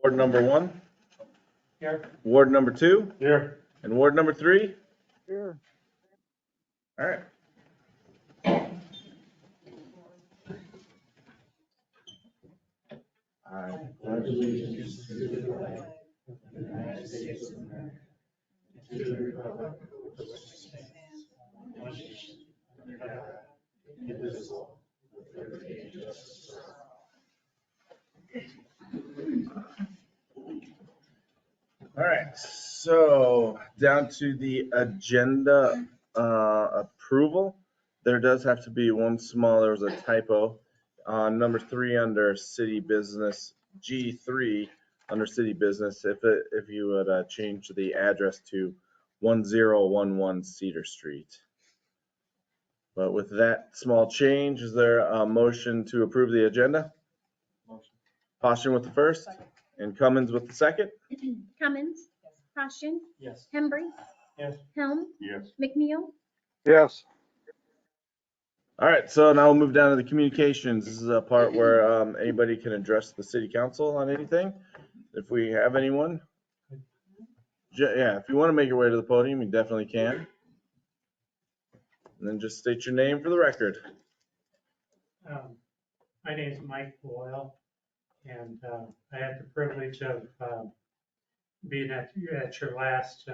Ward number 1, Here. Ward number 2, Here. and Ward number 3. Here. All right. I pledge allegiance to the flag of the United States of America, and to the republic for which it stands, one nation, under God, indivisible, with liberty and justice for all. All right, so down to the agenda approval. There does have to be one small, there was a typo. Number 3 under city business, G3 under city business, if you would change the address to 1011 Cedar Street. But with that small change, is there a motion to approve the agenda? Motion. Posturing with the first and Cummins with the second? Cummins. Posturing. Yes. Hembry. Yes. Helm. Yes. McNeil. Yes. All right, so now we'll move down to the communications. This is a part where anybody can address the city council on anything. If we have anyone. Yeah, if you want to make your way to the podium, you definitely can. And then just state your name for the record. My name is Mike Boyle, and I had the privilege of being at your last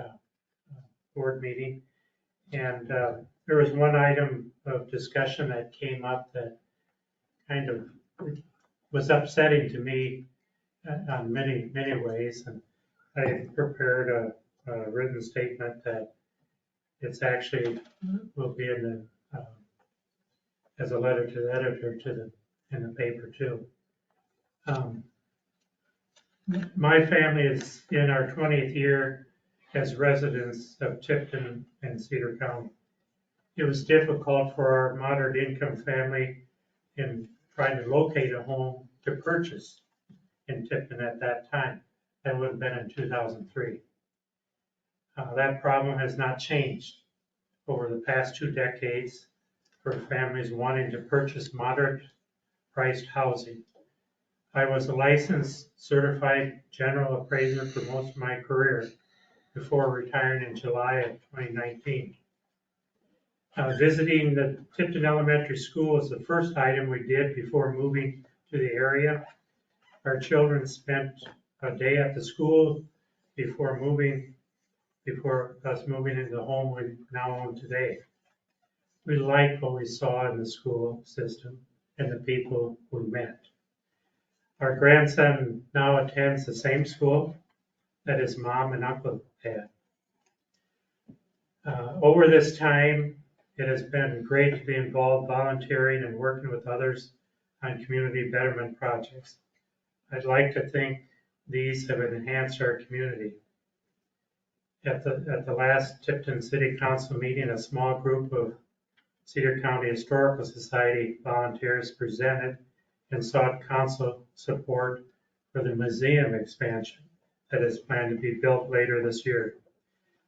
board meeting. And there was one item of discussion that came up that kind of was upsetting to me on many ways. And I prepared a written statement that it's actually will be in the as a letter to the editor in the paper too. My family is in our 20th year as residents of Tipton and Cedar County. It was difficult for our moderate income family in trying to locate a home to purchase in Tipton at that time. That would have been in 2003. That problem has not changed over the past 2 decades for families wanting to purchase moderate priced housing. I was a licensed certified general appraiser for most of my career before retiring in July of 2019. Visiting the Tipton Elementary School was the first item we did before moving to the area. Our children spent a day at the school before us moving into the home we now own today. We liked what we saw in the school system and the people we met. Our grandson now attends the same school that his mom and uncle had. Over this time, it has been great to be involved volunteering and working with others on community betterment projects. I'd like to think these have enhanced our community. At the last Tipton City Council meeting, a small group of Cedar County Historical Society volunteers presented and sought council support for the museum expansion that is planned to be built later this year.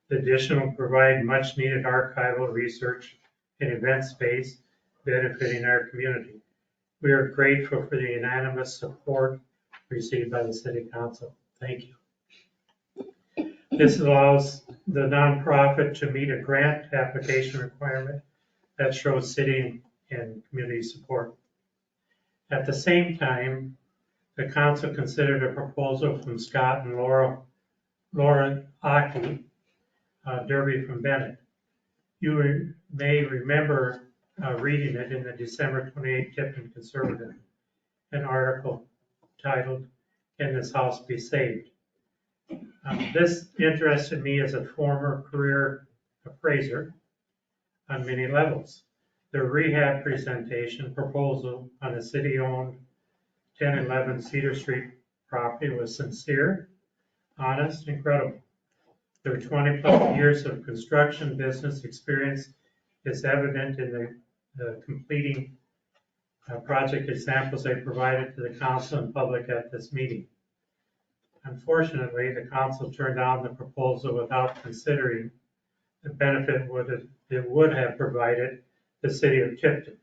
The addition will provide much needed archival research and event space benefiting our community. We are grateful for the unanimous support received by the City Council. Thank you. This allows the nonprofit to meet a grant application requirement that shows city and community support. At the same time, the council considered a proposal from Scott and Lauren Aki, Derby from Bennett. You may remember reading it in the December 28 Tipton Conservative, an article titled, "Can This House Be Saved?" This interested me as a former career appraiser on many levels. The rehab presentation proposal on the city-owned 1011 Cedar Street property was sincere, honest, and credible. Their 20-plus years of construction business experience is evident in the completing project examples they provided to the council and public at this meeting. Unfortunately, the council turned down the proposal without considering the benefit it would have provided the city of Tipton,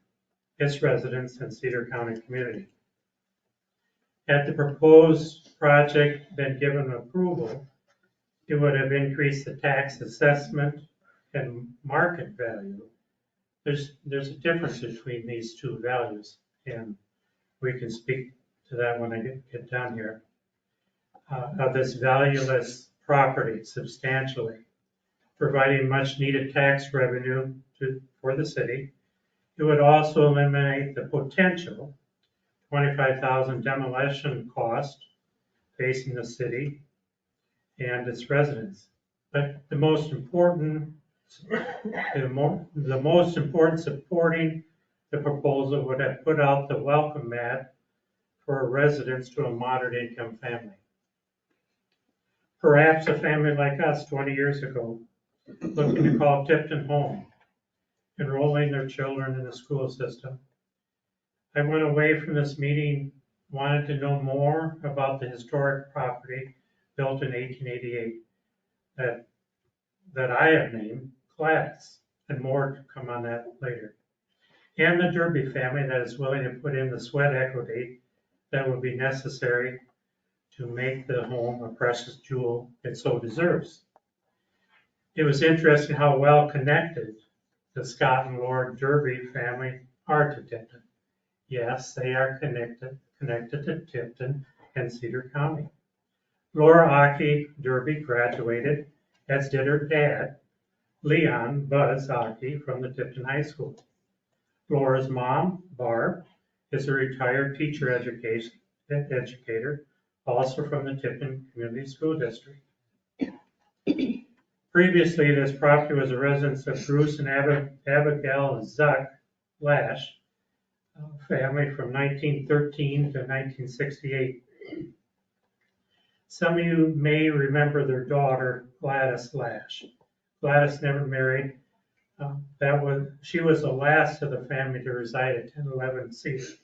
its residents, and Cedar County community. Had the proposed project been given approval, it would have increased the tax assessment and market value. There's a difference between these two values, and we can speak to that when I get down here. Of this valueless property substantially, providing much needed tax revenue for the city. It would also eliminate the potential $25,000 demolition cost facing the city and its residents. But the most important supporting the proposal would have put out the welcome mat for residents to a moderate income family. Perhaps a family like us 20 years ago, looking to call Tipton home, enrolling their children in the school system. I went away from this meeting wanted to know more about the historic property built in 1888 that I have named Gladys, and more to come on that later. And the Derby family that is willing to put in the sweat equity that would be necessary to make the home a precious jewel it so deserves. It was interesting how well connected the Scott and Laura Derby family are to Tipton. Yes, they are connected to Tipton and Cedar County. Laura Aki Derby graduated, as did her dad, Leon Buzz Aki, from the Tipton High School. Laura's mom, Barb, is a retired teacher educator, also from the Tipton Community School District. Previously, this property was a residence of Bruce and Abigail Zuck Lash family from 1913 to 1968. Some of you may remember their daughter, Gladys Lash. Gladys never married. She was the last of the family to reside at 1011 Cedar.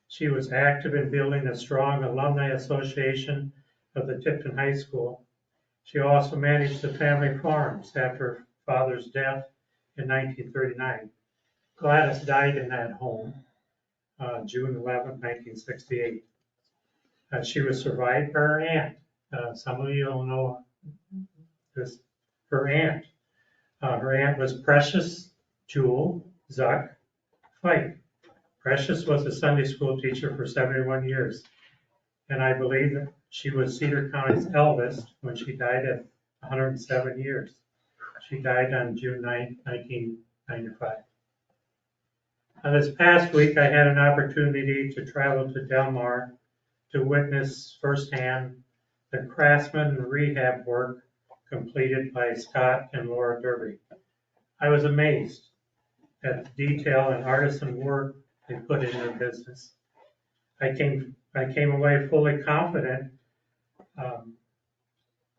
She was active in building a strong alumni association of the Tipton High School. She also managed the family farms after her father's death in 1939. Gladys died in that home, June 11, 1968. She was survived by her aunt. Some of you will know this, her aunt. Her aunt was Precious Jewel Zuck Fight. Precious was a Sunday school teacher for 71 years, and I believe that she was Cedar County's eldest when she died at 107 years. She died on June 9, 1995. This past week, I had an opportunity to travel to Del Mar to witness firsthand the craftsman and rehab work completed by Scott and Laura Derby. I was amazed at the detail and artisan work they put in their business. I came away fully confident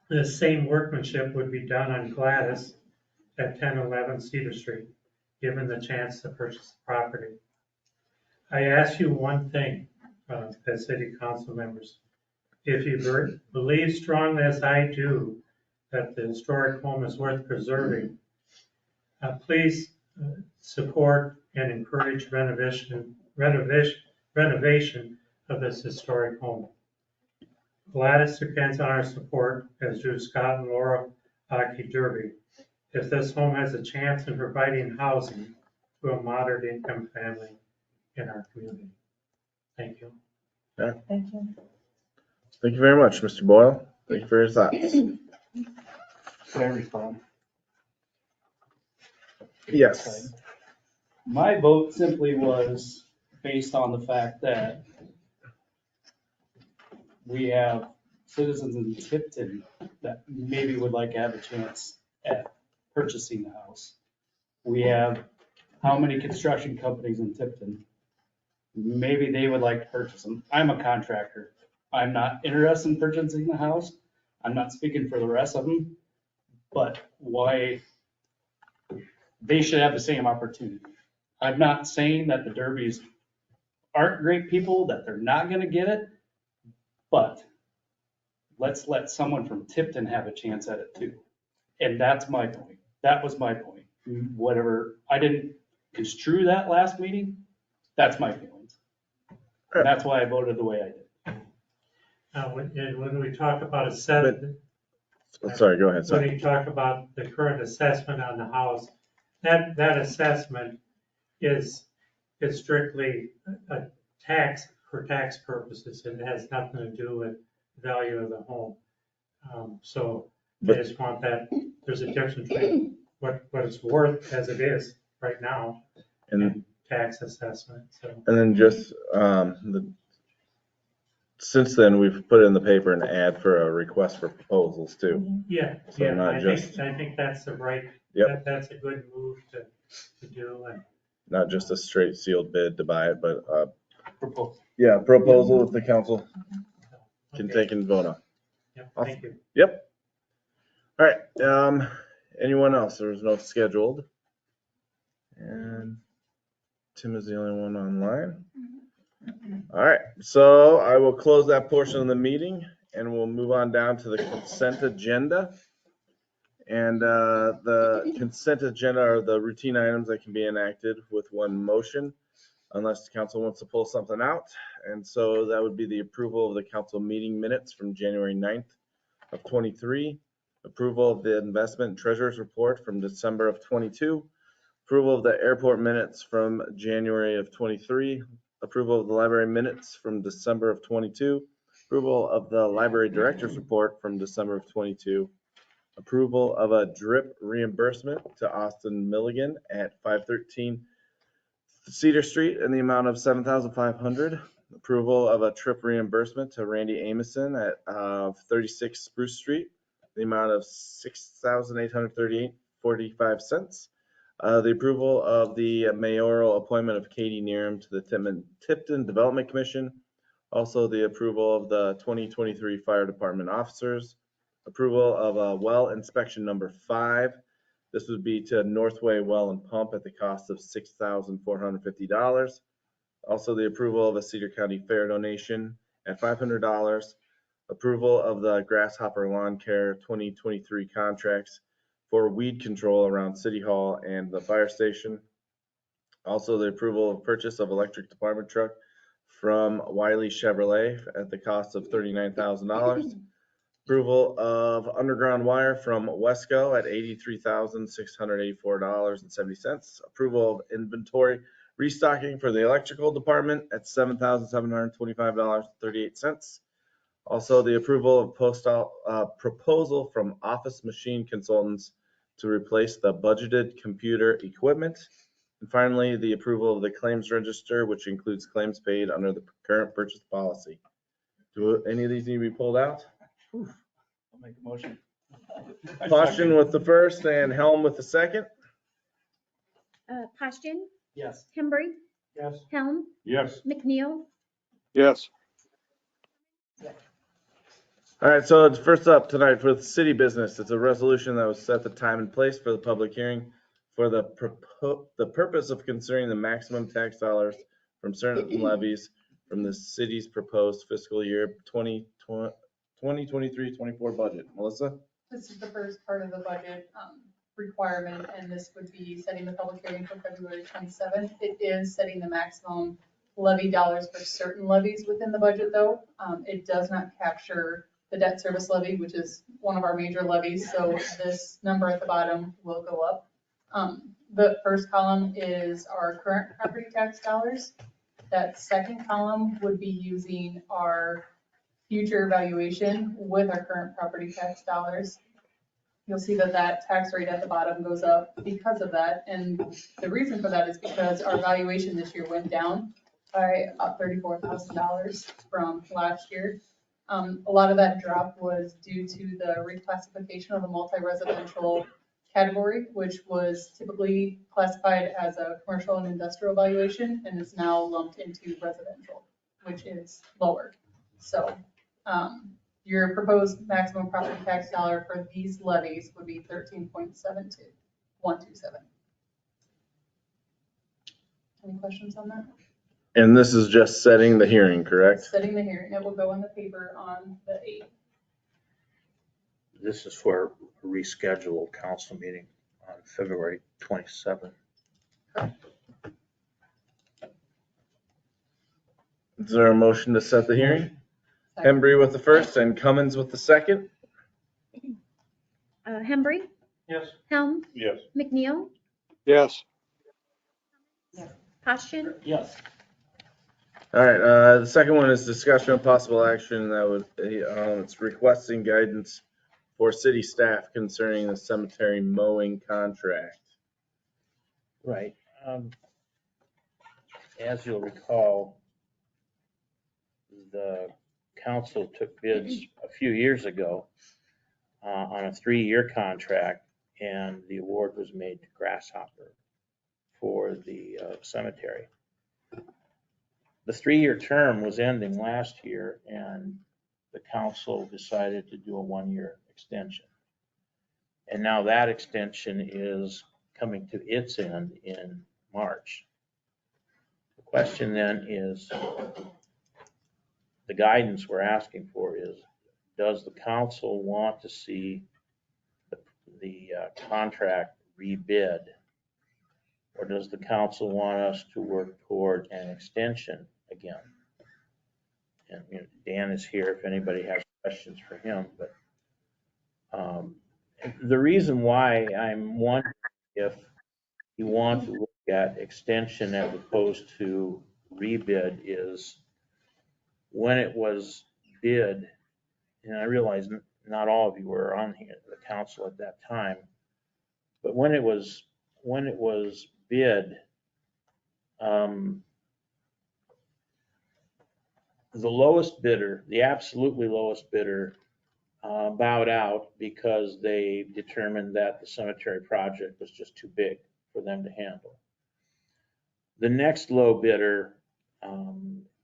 the same workmanship would be done on Gladys at 1011 Cedar Street, given the chance to purchase the property. I ask you one thing, as city council members. If you believe strongly as I do that the historic home is worth preserving, please support and encourage renovation of this historic home. Gladys depends on our support, as do Scott and Laura Aki Derby, if this home has a chance in providing housing to a moderate income family in our community. Thank you. Yeah. Thank you. Thank you very much, Mr. Boyle. Thank you for your thoughts. Can I respond? Yes. My vote simply was based on the fact that we have citizens in Tipton that maybe would like to have a chance at purchasing the house. We have how many construction companies in Tipton? Maybe they would like to purchase them. I'm a contractor. I'm not interested in purchasing the house. I'm not speaking for the rest of them, but why they should have the same opportunity. I'm not saying that the Derbys aren't great people, that they're not going to get it, but let's let someone from Tipton have a chance at it too. And that's my point. That was my point. Whatever, I didn't construe that last meeting. That's my feelings. And that's why I voted the way I did. when we talk about assessment, Sorry, go ahead, when sorry. you talk about the current assessment on the house, that assessment is strictly a tax for tax purposes. It has nothing to do with the value of the home. So I just want that, there's a difference between what it's worth as it is right now and tax assessment, so. And then just, since then, we've put in the paper an ad for a request for proposals too. Yeah, So yeah, not just- I think that's the right, Yep. that's a good move to do, and Not just a straight sealed bid to buy it, but, Proposal. yeah, proposal that the council can okay. take and vote on. Yep, thank you. Yep. All right, anyone else? There was no scheduled. And Tim is the only one online. All right, so I will close that portion of the meeting and we'll move on down to the consent agenda. And the consent agenda are the routine items that can be enacted with one motion unless the council wants to pull something out. And so that would be the approval of the council meeting minutes from January 9th of 23, approval of the investment and treasurer's report from December of 22, approval of the airport minutes from January of 23, approval of the library minutes from December of 22, approval of the library director's report from December of 22, approval of a DRIP reimbursement to Austin Milligan at 513 Cedar Street in the amount of $7,500, approval of a trip reimbursement to Randy Amison at 36 Spruce Street, the amount of $6,838.45. The approval of the mayoral appointment of Katie Needham to the Tipton Development Commission. Also, the approval of the 2023 Fire Department officers. Approval of a well inspection number 5. This would be to Northway Well and Pump at the cost of $6,450. Also, the approval of a Cedar County Fair donation at $500. Approval of the Grasshopper Lawn Care 2023 contracts for weed control around City Hall and the fire station. Also, the approval of purchase of electric department truck from Wiley Chevrolet at the cost of $39,000. Approval of underground wire from Wesco at $83,684.70. Approval of inventory restocking for the electrical department at $7,725.38. Also, the approval of proposal from Office Machine Consultants to replace the budgeted computer equipment. And finally, the approval of the claims register, which includes claims paid under the current purchase policy. Do any of these need to be pulled out? I'll make a motion. Poston with the first and Helm with the second. Poston, Yes. Hembry, Yes. Helm, Yes. McNeil, Yes. All right, so it's first up tonight for the city business. It's a resolution that was set the time and place for the public hearing for the purpose of considering the maximum tax dollars from certain levies from the city's proposed fiscal year 2023-24 budget. Melissa? This is the first part of the budget requirement, and this would be setting the public hearing for February 27th. It is setting the maximum levy dollars for certain levies within the budget, though. It does not capture the debt service levy, which is one of our major levies, so this number at the bottom will go up. The first column is our current property tax dollars. That second column would be using our future valuation with our current property tax dollars. You'll see that that tax rate at the bottom goes up because of that. And the reason for that is because our valuation this year went down by about $34,000 from last year. A lot of that drop was due to the reclassification of the multi-residential category, which was typically classified as a commercial and industrial valuation and is now lumped into residential, which is lower. So your proposed maximum property tax dollar for these levies would be 13.72127. Any questions on that? And this is just setting the hearing, correct? Setting the hearing, it will go in the paper on the 8th. This is for a rescheduled council meeting on February 27th. Is there a motion to set the hearing? Embry with the first and Cummins with the second. Hembry, Yes. Helm, Yes. McNeil, Yes. Posturing, Yes. All right, the second one is discussion of possible action that would, it's requesting guidance for city staff concerning the cemetery mowing contract. Right. As you'll recall, the council took bids a few years ago on a 3-year contract, and the award was made to Grasshopper for the cemetery. The 3-year term was ending last year, and the council decided to do a 1-year extension. And now that extension is coming to its end in March. The question then is, the guidance we're asking for is, does the council want to see the contract rebid? Or does the council want us to work toward an extension again? And Dan is here if anybody has questions for him, but the reason why I'm wondering if you want to look at extension as opposed to rebid is when it was bid, and I realize not all of you were on here, the council at that time, but when it was bid, the lowest bidder, the absolutely lowest bidder, bowed out because they determined that the cemetery project was just too big for them to handle. The next low bidder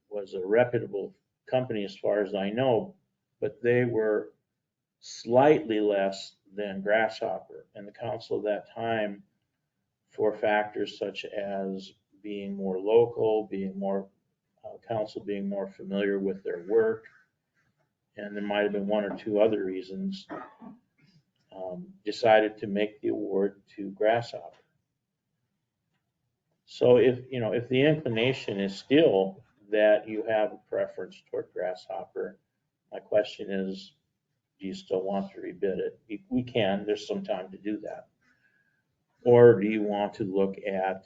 was a reputable company as far as I know, but they were slightly less than Grasshopper. And the council at that time, for factors such as being more local, council being more familiar with their work, and there might have been 1 or 2 other reasons, decided to make the award to Grasshopper. So if the inclination is still that you have a preference toward Grasshopper, my question is, do you still want to rebid it? We can, there's some time to do that. Or do you want to look at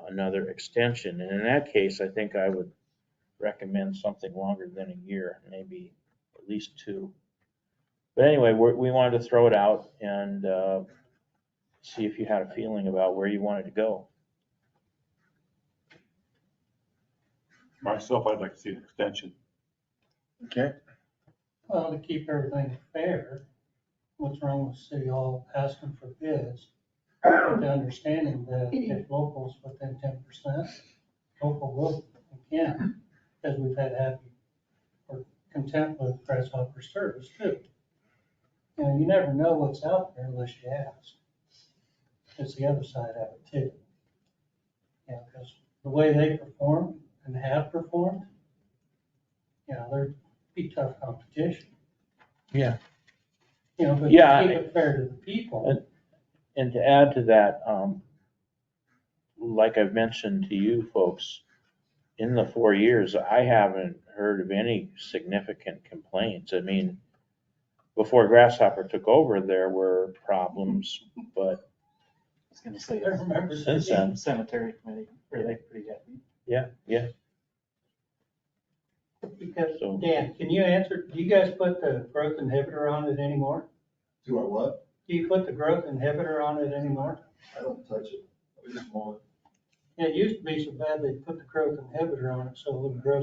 another extension? And in that case, I think I would recommend something longer than a year, maybe at least 2. But anyway, we wanted to throw it out and see if you had a feeling about where you wanted to go. Myself, I'd like to see an extension. Okay. Well, to keep everything fair, what's wrong with City Hall asking for bids? With the understanding that if locals within 10%, local will and can, because we've had happy or content with Grasshopper service too. You never know what's out there unless you ask. It's the other side of it too. Because the way they perform and have performed, they're be tough competition. Yeah. But Yeah. to keep it fair to the people. And to add to that, like I've mentioned to you folks, in the 4 years, I haven't heard of any significant complaints. I mean, before Grasshopper took over, there were problems, but I was gonna say, I remember since then, cemetery committee, are they pretty happy? yeah. Because, So- Dan, can you answer, do you guys put the growth inhibitor on it anymore? Do I what? Do you put the growth inhibitor on it anymore? I don't touch it. We just mow it. It used to be so bad they put the growth inhibitor on it so it wouldn't grow.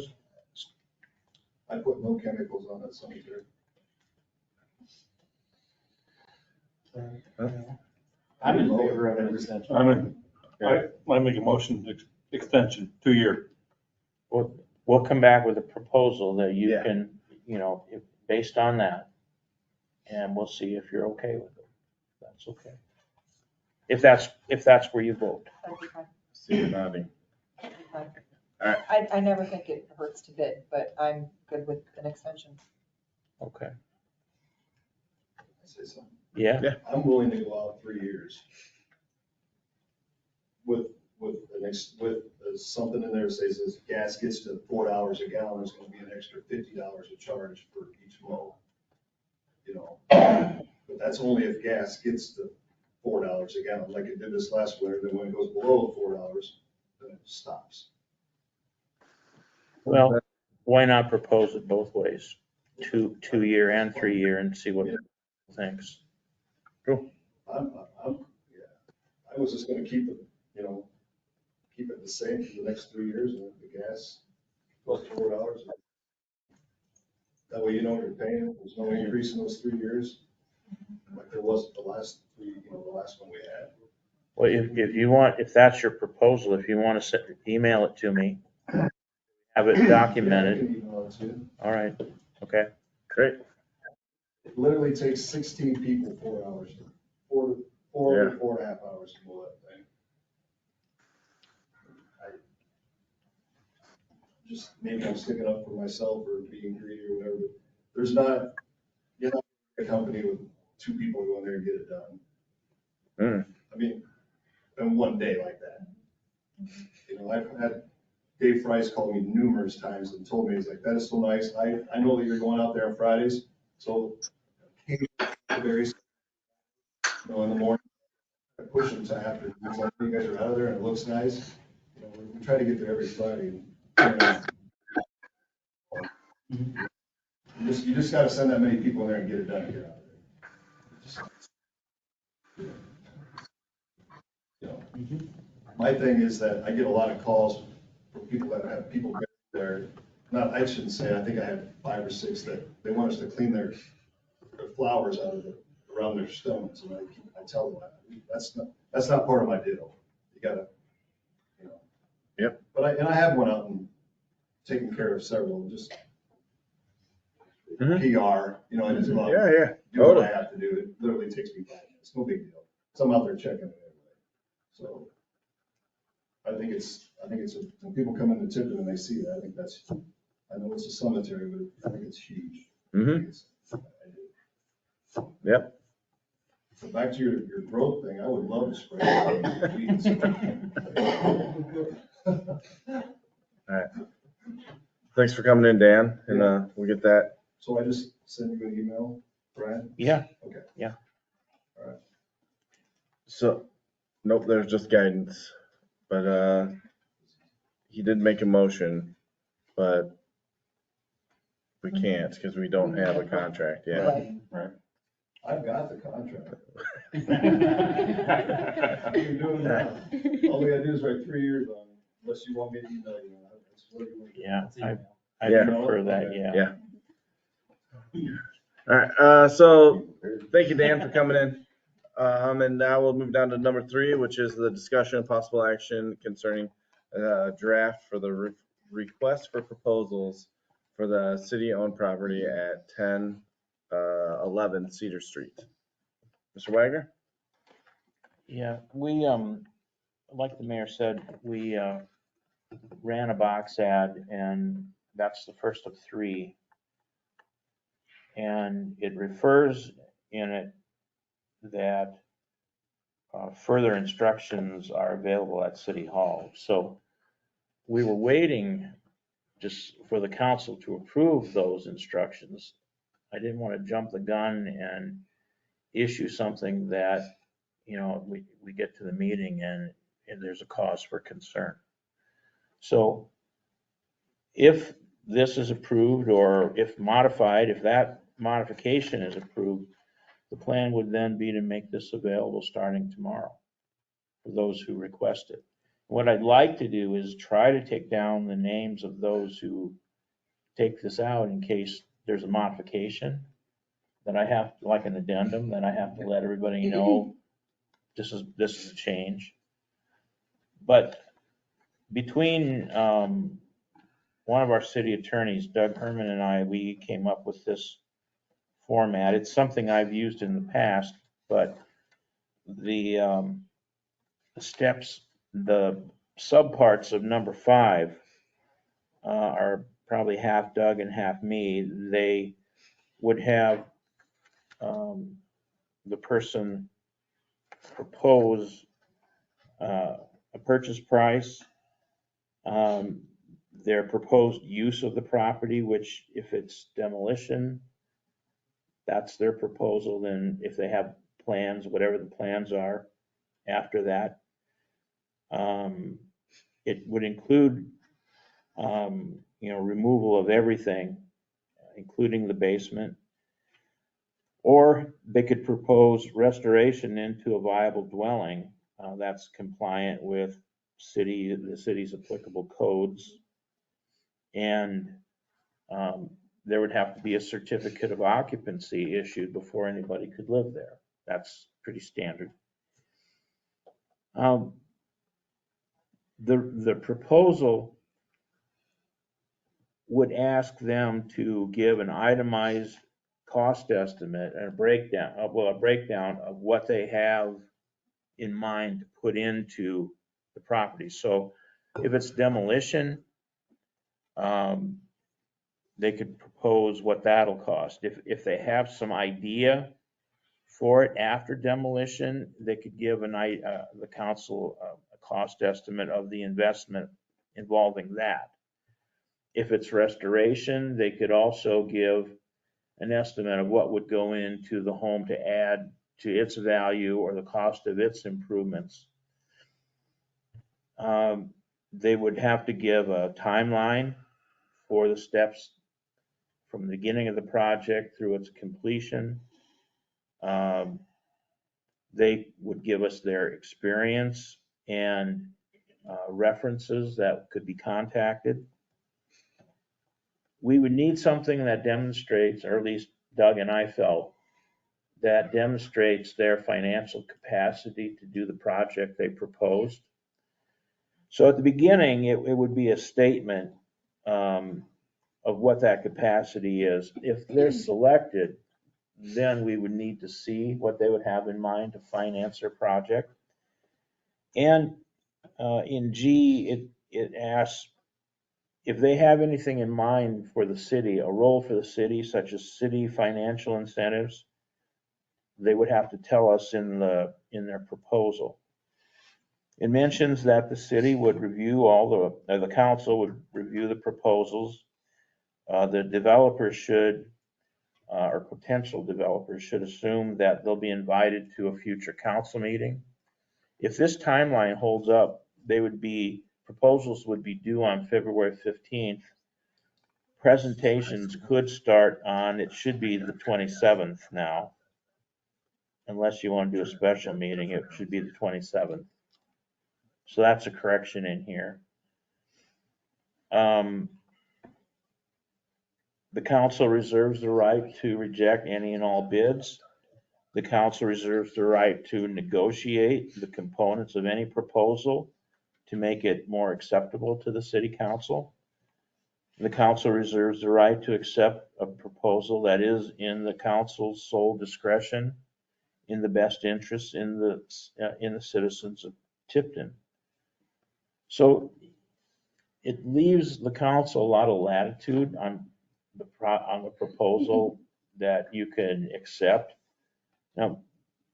I put no chemicals on that cemetery. I'm in favor of an extension. I make a motion, extension, 2-year. We'll come back with a proposal that you Yeah. can, based on that, and we'll see if you're okay with it. That's okay. If that's where you vote. That'd be fine. See you nodding. That'd be fine. Alright. I never think it hurts to bid, but I'm good with an extension. Okay. I say something. Yeah. I'm willing to go out 3 years with with something in there that says gas gets to $4 a gallon, there's gonna be an extra $50 a charge for each mow. You know, but that's only if gas gets to $4 a gallon, like it did this last winter. Then when it goes below $4, then it stops. Well, why not propose it both ways? 2-year and 3-year and see what people thinks. I'm, yeah, I was just gonna keep it, keep it the same for the next 3 years, and if the gas goes to $4. That way you know what you're paying. There's no increase in those 3 years, like there was the last the last one we had. Well, if you want, if that's your proposal, if you want to email it to me, have it documented. Yeah, I can email it to you. All right, okay, great. It literally takes 16 people 4 hours, four to 4.5 hours to mow that thing. Maybe I'm sticking up for myself or being greedy or whatever, but there's not, you're not a company with 2 people go in there and get it done. I mean, in one day like that. I've had Dave Price called me numerous times and told me, he's like, that is so nice. I know that you're going out there on Fridays, so varies, in the morning, I push them to after, you guys are out of there and it looks nice. We try to get there every Friday. You just gotta send that many people in there and get it done and get out of there. My thing is that I get a lot of calls from people that have people there. I shouldn't say, I think I had 5 or 6 that they want us to clean their flowers out of around their stones. And I tell them, that's not part of my deal. You gotta, Yep. But I have went out and taken care of several, just PR, I just go out and do what I have to do. It literally takes me 5 minutes, no big deal. So I'm out there checking it anyway. So I think it's, when people come into Tipton and they see that, I know it's a cemetery, but I think it's huge. Yep. So back to your growth thing, I would love to spray weeds. All right. Thanks for coming in, Dan, and we'll get that. So I just send you an email, Brian? Yeah. Okay. Yeah. All right. So, nope, there's just guidance, but he did make a motion, but we can't because we don't have a contract yet. Right. I've got the contract. You're doing that. All we gotta do is write 3 years on it, unless you want me to email you. That's what you want. Yeah, I Yeah. prefer that, yeah. All right, so thank you, Dan, for coming in. And now we'll move down to number 3, which is the discussion of possible action concerning draft for the request for proposals for the city-owned property at 1011 Cedar Street. Mr. Wagner? Yeah, we, like the mayor said, we ran a box ad, and that's the first of 3. And it refers in it that further instructions are available at City Hall. So we were waiting just for the council to approve those instructions. I didn't want to jump the gun and issue something that, we get to the meeting and there's a cause for concern. So if this is approved, or if modified, if that modification is approved, the plan would then be to make this available starting tomorrow for those who request it. What I'd like to do is try to take down the names of those who take this out in case there's a modification that I have, like an addendum, that I have to let everybody know this is a change. But between one of our city attorneys, Doug Herman, and I, we came up with this format. It's something I've used in the past, but the steps, the subparts of number 5 are probably half Doug and half me. They would have the person propose a purchase price, their proposed use of the property, which if it's demolition, that's their proposal. Then if they have plans, whatever the plans are after that, it would include, removal of everything, including the basement. Or they could propose restoration into a viable dwelling that's compliant with the city's applicable codes. And there would have to be a certificate of occupancy issued before anybody could live there. That's pretty standard. The proposal would ask them to give an itemized cost estimate and a breakdown of what they have in mind to put into the property. So if it's demolition, they could propose what that'll cost. If they have some idea for it after demolition, they could give the council a cost estimate of the investment involving that. If it's restoration, they could also give an estimate of what would go into the home to add to its value or the cost of its improvements. They would have to give a timeline for the steps from the beginning of the project through its completion. They would give us their experience and references that could be contacted. We would need something that demonstrates, or at least Doug and I felt, that demonstrates their financial capacity to do the project they proposed. So at the beginning, it would be a statement of what that capacity is. If they're selected, then we would need to see what they would have in mind to finance their project. And in G, it asks if they have anything in mind for the city, a role for the city, such as city financial incentives, they would have to tell us in their proposal. It mentions that the city would review the council would review the proposals. The developers should, or potential developers should assume that they'll be invited to a future council meeting. If this timeline holds up, proposals would be due on February 15th. Presentations could start on, it should be the 27th now. Unless you want to do a special meeting, it should be the 27th. So that's a correction in here. The council reserves the right to reject any and all bids. The council reserves the right to negotiate the components of any proposal to make it more acceptable to the city council. The council reserves the right to accept a proposal that is in the council's sole discretion, in the best interest in the citizens of Tipton. So it leaves the council a lot of latitude on the proposal that you can accept. Now,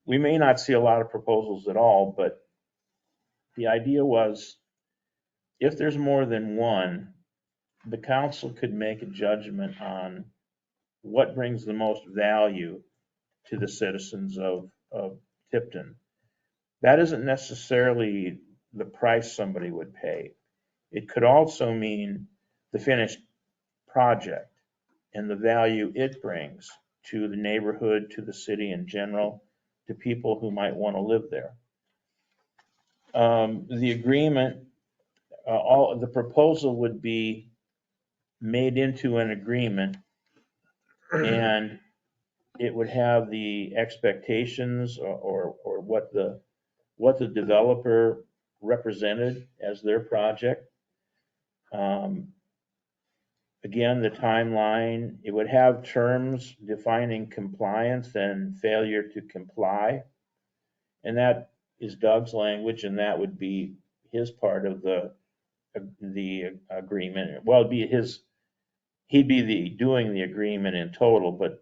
we may not see a lot of proposals at all, but the idea was if there's more than one, the council could make a judgment on what brings the most value to the citizens of Tipton. That isn't necessarily the price somebody would pay. It could also mean the finished project and the value it brings to the neighborhood, to the city in general, to people who might want to live there. The agreement, the proposal would be made into an agreement, and it would have the expectations or what the developer represented as their project. Again, the timeline, it would have terms defining compliance and failure to comply. And that is Doug's language, and that would be his part of the agreement. Well, he'd be doing the agreement in total, but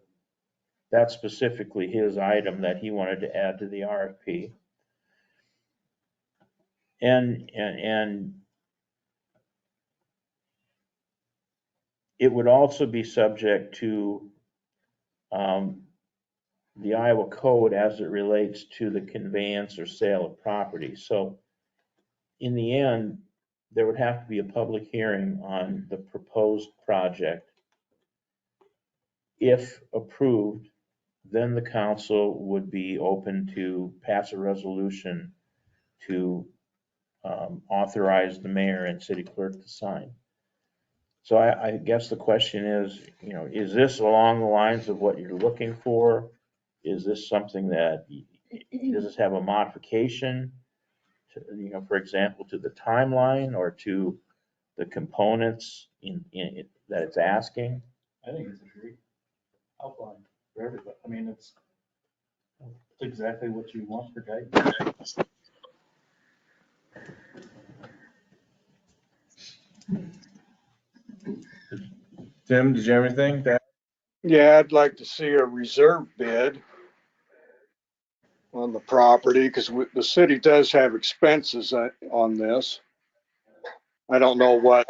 that's specifically his item that he wanted to add to the RFP. And it would also be subject to the Iowa code as it relates to the conveyance or sale of property. So in the end, there would have to be a public hearing on the proposed project. If approved, then the council would be open to pass a resolution to authorize the mayor and city clerk to sign. So I guess the question is, is this along the lines of what you're looking for? Is this something that, does this have a modification to, for example, to the timeline or to the components that it's asking? I think it's a great outline for everybody. I mean, it's exactly what you want for guidance. Tim, did you have anything? Yeah, I'd like to see a reserve bid on the property because the city does have expenses on this. I don't know what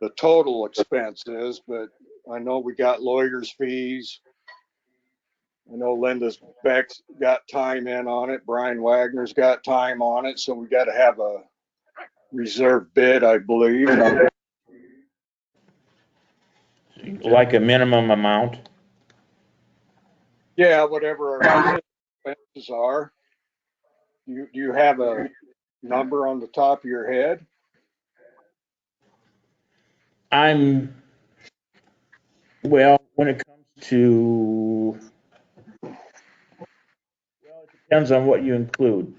the total expense is, but I know we got lawyers' fees. I know Linda's Beck's got time in on it. Brian Wagner's got time on it. So we got to have a reserve bid, I believe. Like a minimum amount? Yeah, whatever our expenses are. Do you have a number on the top of your head? Well, when it comes to, it depends on what you include,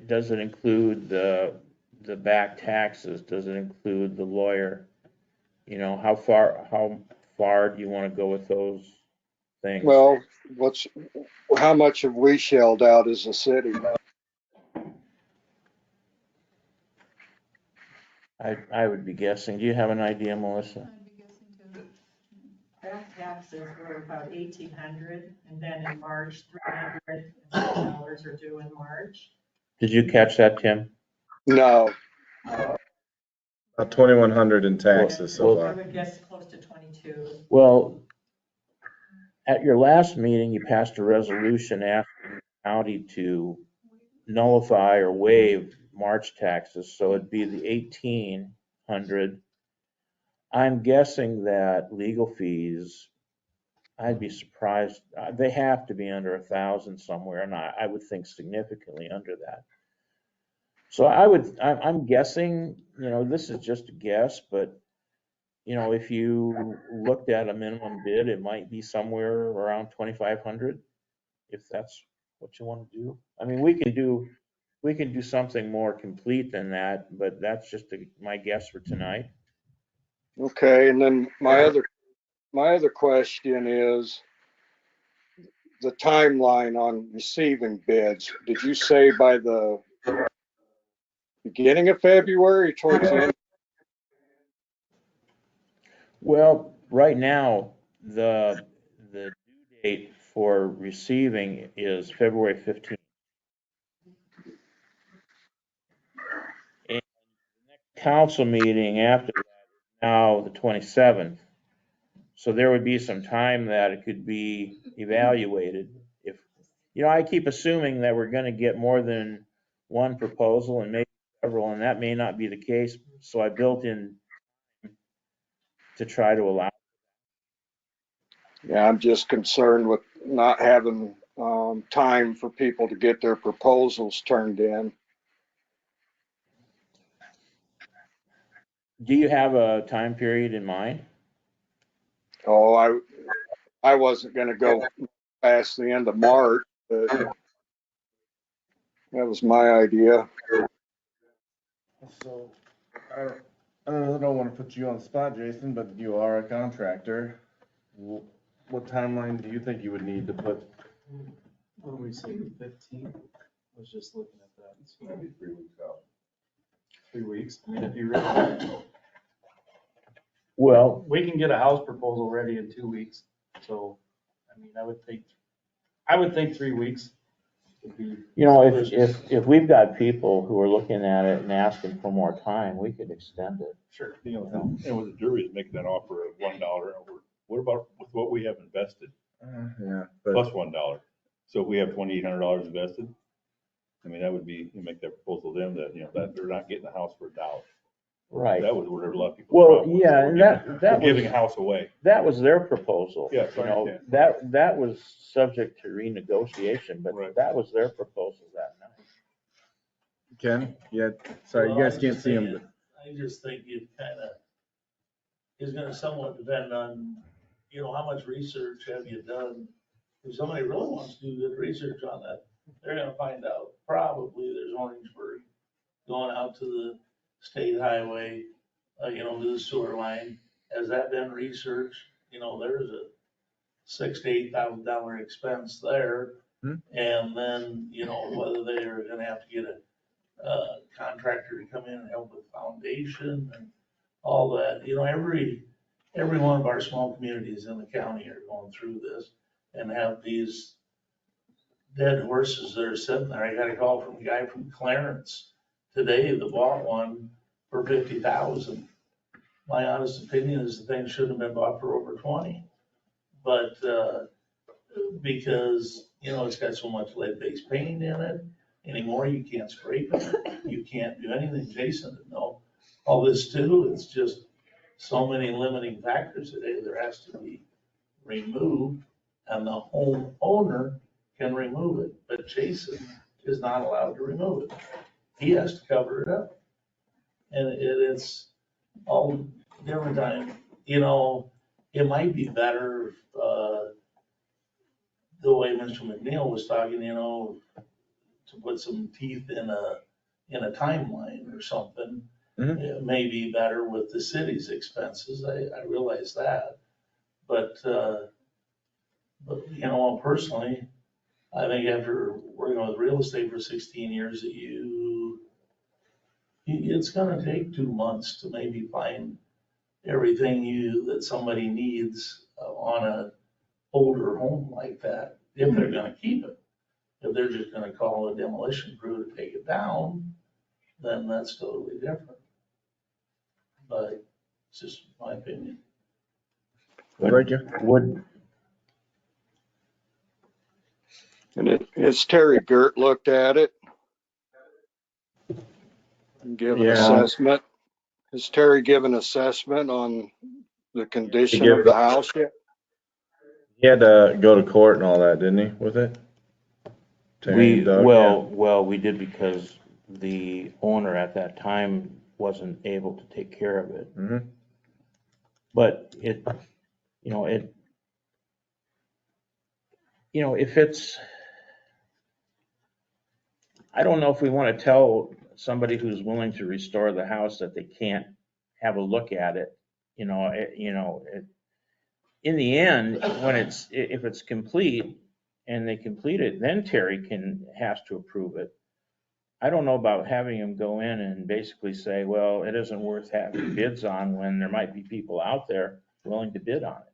does it include the back taxes? Does it include the lawyer? How far do you want to go with those things? Well, how much have we shelled out as a city? I would be guessing. Do you have an idea, Melissa? I'd be guessing too. Back taxes were about 1,800, and then in March, $300 are due in March. Did you catch that, Tim? No. About 2,100 in taxes so Well, I far. would guess close to 22. Well, at your last meeting, you passed a resolution asking the county to nullify or waive March taxes, so it'd be the 1,800. I'm guessing that legal fees, I'd be surprised, they have to be under 1,000 somewhere, and I would think significantly under that. So I'm guessing, this is just a guess, but, if you looked at a minimum bid, it might be somewhere around 2,500, if that's what you want to do. I mean, we can do something more complete than that, but that's just my guess for tonight. Okay, and then my other question is the timeline on receiving bids. Did you say by the beginning of February, towards the end? Well, right now, the due date for receiving is February 15th. And the next council meeting after that is now the 27th. So there would be some time that it could be evaluated. If, I keep assuming that we're going to get more than one proposal and maybe several, and that may not be the case. So I built in to try to allow. Yeah, I'm just concerned with not having time for people to get their proposals turned in. Do you have a time period in mind? Oh, I wasn't going to go past the end of March, but that was my idea. So, I don't want to put you on the spot, Jason, but you are a contractor. What timeline do you think you would need to put? What do we say, the 15th? I was just looking at that. It's gonna be 3 weeks out. 3 weeks. I mean, if you really, Well, we can get a house proposal ready in 2 weeks. So, I mean, I would think 3 weeks. You know, if we've got people who are looking at it and asking for more time, we could extend it. Sure. You know, and with the jury's making that offer of $1, what about with what we have invested? Yeah, but Plus $1. So if we have $2,800 invested, I mean, that would be, you make that proposal to them that, you know, that they're not getting a house for $1. Right. That was where a lot of people. Well, yeah, and that was. Giving a house away. That was their proposal. Yes, I You know, understand. that was subject to renegotiation, but Right. that was their proposal that night. Ken, yeah, sorry, you Well, guys can't see him, but I just think it kind of is gonna somewhat depend on, you know, how much research have you done? If somebody really wants to do good research on that, they're gonna find out probably there's Orangeburg going out to the state highway, you know, to the sewer line. Has that been researched? You know, there's a $6,000 to $8,000 expense there. Hmm. And then, you know, whether they're gonna have to get a contractor to come in and help with foundation and all that. You know, every one of our small communities in the county are going through this and have these dead horses that are sitting there. I got a call from a guy from Clarence today that bought one for 50,000. My honest opinion is the thing should have been bought for over 20. But, because, you know, it's got so much lead-based paint in it. Anymore, you can't scrape it, you can't do anything. Jason didn't know all this too. It's just so many limiting factors today. There has to be removed, and the homeowner can remove it, but Jason is not allowed to remove it. He has to cover it up. And it's all different time. You know, it might be better, the way Mr. McNeil was talking, you know, to put some teeth in a timeline or something. Mhm. It may be better with the city's expenses, I realize that. But, you know, personally, I think after working with real estate for 16 years, that it's gonna take 2 months to maybe find everything that somebody needs on a older home like that, if they're gonna keep it. If they're just gonna call a demolition crew to take it down, then that's totally different. But it's just my opinion. right, Jim? Would, And has Terry Gert looked at it? And give an Yeah. assessment? Has Terry given assessment on the condition of the house yet? He had to go to court and all that, didn't he, with it? Terry and Doug, well, we did because the owner at that time wasn't able to take care of it. yeah. Mhm. But if it's, I don't know if we want to tell somebody who's willing to restore the house that they can't have a look at it. In the end, if it's complete and they complete it, then Terry has to approve it. I don't know about having him go in and basically say, well, it isn't worth having bids on when there might be people out there willing to bid on it.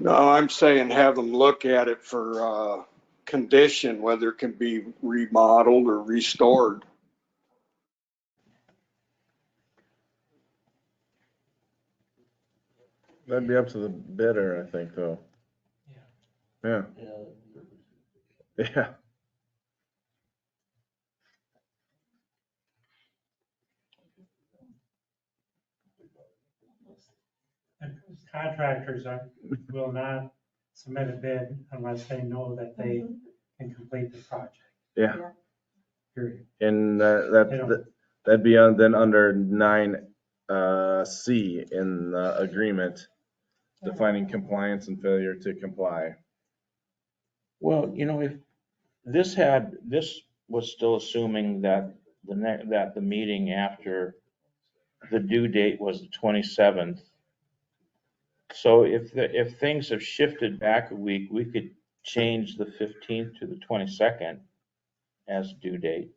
No, I'm saying have them look at it for condition, whether it can be remodeled or restored. That'd be up to the bidder, I think, though. Yeah. Yeah. Contractors will not submit a bid unless they know that they can complete the project. Yeah. Period. And They don't- that'd be then under 9C in the agreement, defining compliance and failure to comply. Well, if this was still assuming that the meeting after the due date was the 27th. So if things have shifted back a week, we could change the 15th to the 22nd as due date.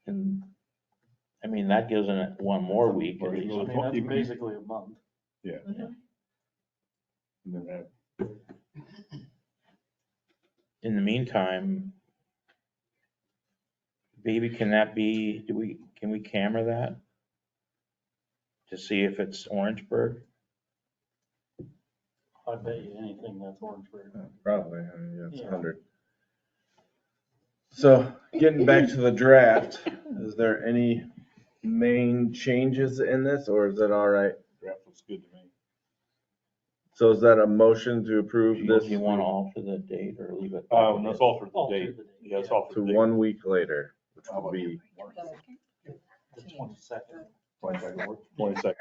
And, I mean, that gives it one more week at least. I mean, that's basically a month. Yeah. Mhm. And then in the meantime, maybe can we camera that? To see if it's Orangeburg? I bet you anything that's Orangeburg. Probably, I mean, yeah, it's Yeah. 100. So getting back to the draft, is there any main changes in this, or is it all right? Draft looks good to me. So is that a motion to approve Do this you want to alter the date or leave it? Let's alter the Alter date. the date, Yeah, let's yeah. alter to the date. 1 week later, which How would about be, The 22nd. 22nd work? 22nd.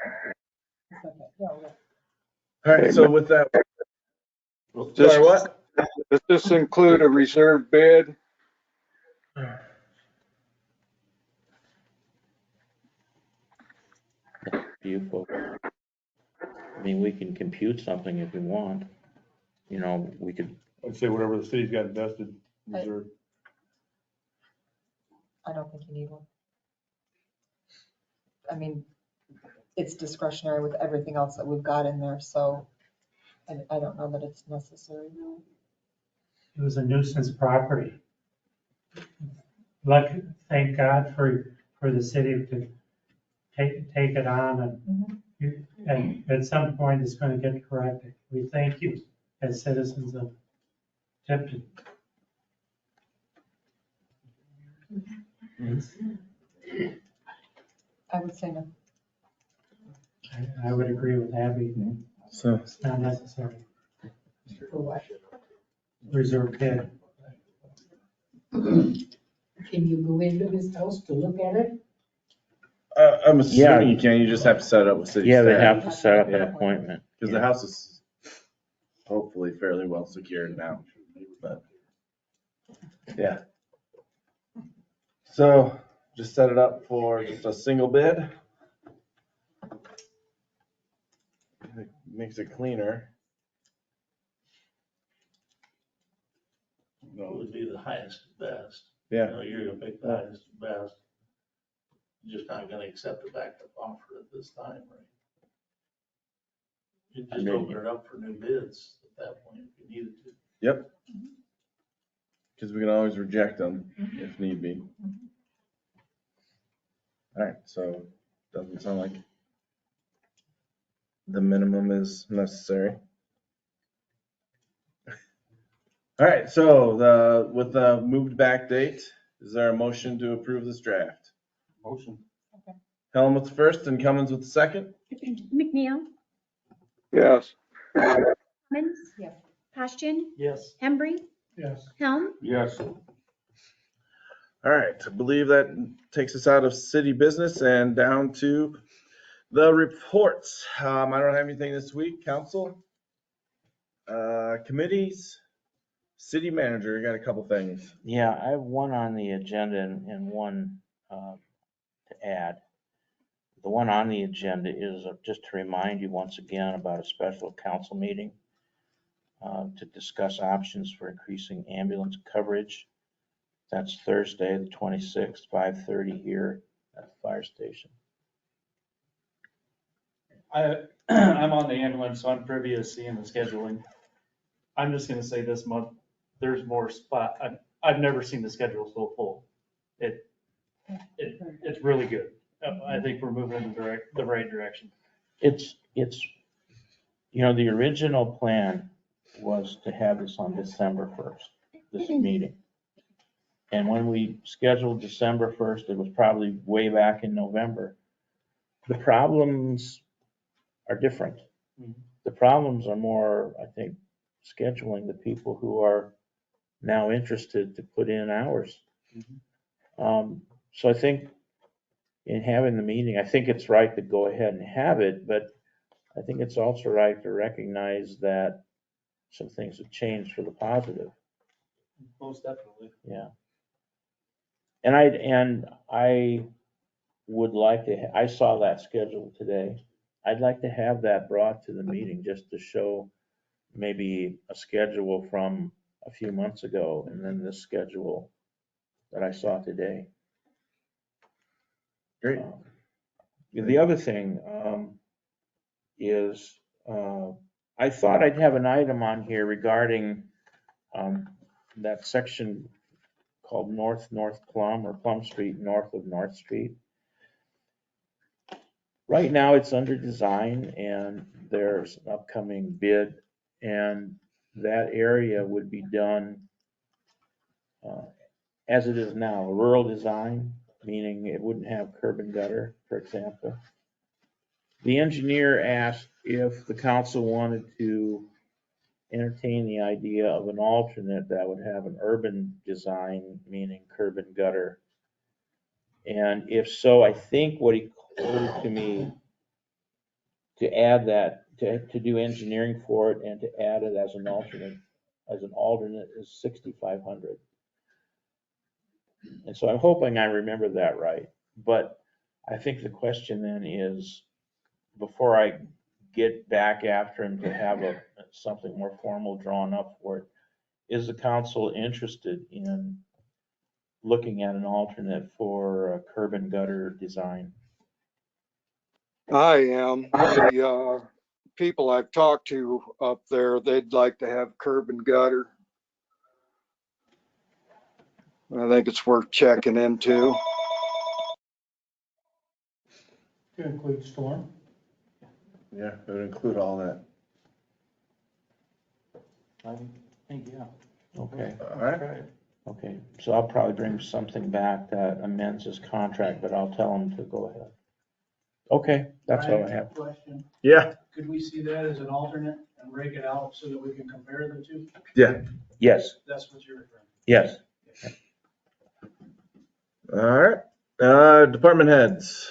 all right, so with that, sorry, what? Does this include a reserve bid? You folks. I mean, we can compute something if we want. You know, we could, I'd say whatever the city's got invested, reserve. I don't think you need one. I mean, it's discretionary with everything else that we've got in there, so I don't know that it's necessary. It was a nuisance property. Thank God for the city to take it on and at some point it's going to get corrected. We thank you as citizens of Tipton. I would say no. I would agree with Abby. So, It's not necessary. Reserve bid. Can you go into his house to look at it? I'm assuming you can, you just have to set it up with city yeah, staff. they have to set up an Yeah. appointment. Because the house is hopefully fairly well secured now, but, yeah. So, just set it up for just a single bid. It makes it cleaner. It would be the highest and best. Yeah. You know, you're gonna pick the highest and best. You're just not gonna accept a backup offer at this time, right? You just open it up for new bids at that point if you needed to. Yep. Because we can always reject them if need be. All right, so doesn't sound like the minimum is necessary. All right, so with the moved back date, is there a motion to approve this draft? Motion. Helm with the first and Cummins with the second? McNeil, Yes. Cummins, Yes. Bastian, Yes. Embry, Yes. Helm, Yes. All right, I believe that takes us out of city business and down to the reports. I don't have anything this week. Council, committees, city manager, you got a couple things. Yeah, I have one on the agenda and one to add. The one on the agenda is just to remind you once again about a special council meeting to discuss options for increasing ambulance coverage. That's Thursday, the 26th, 5:30 here at the fire station. I'm on the ambulance, so I'm privy to seeing the scheduling. I'm just gonna say this month, there's more spot. I've never seen the schedule so full. It's really good. I think we're moving in the right direction. It's, the original plan was to have this on December 1st, this meeting. And when we scheduled December 1st, it was probably way back in November. The problems are different. The problems are more, I think, scheduling the people who are now interested to put in hours. So I think in having the meeting, I think it's right to go ahead and have it, but I think it's also right to recognize that some things have changed for the positive. Most definitely. Yeah. And I would like to, I saw that schedule today. I'd like to have that brought to the meeting just to show maybe a schedule from a few months ago and then this schedule that I saw today. Great. The other thing is I thought I'd have an item on here regarding that section called North Plum or Plum Street, north of North Street. Right now, it's under design and there's an upcoming bid, and that area would be done as it is now, a rural design, meaning it wouldn't have curb and gutter, for example. The engineer asked if the council wanted to entertain the idea of an alternate that would have an urban design, meaning curb and gutter. And if so, I think what he quoted to me to add that, to do engineering for it and to add it as an alternate is 6,500. And so I'm hoping I remember that right. But I think the question then is, before I get back after him to have something more formal drawn up for it, is the council interested in looking at an alternate for a curb and gutter design? I am. The people I've talked to up there, they'd like to have curb and gutter. I think it's worth checking into. To include storm. Yeah, it would include all that. I think, yeah. Okay. All right. Okay, so I'll probably bring something back that amends his contract, but I'll tell him to go ahead. Okay, that's all I have. Question, Yeah, could we see that as an alternate and break it out so that we can compare the two? yeah. Yes, That's what you're referring yes. All right. Department heads.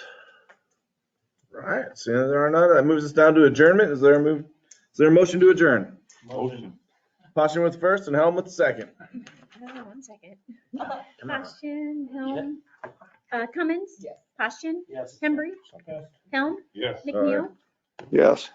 Right, seeing as there are none, that moves us down to adjournment. Is there a motion to adjourn? Motion. Posturing with first and Helm with second. 1 second. Come on. Posturing, Helm, Cummins? Yes. Posturing, Yes. Hembry, Helm, Yes. McNeil? Yes.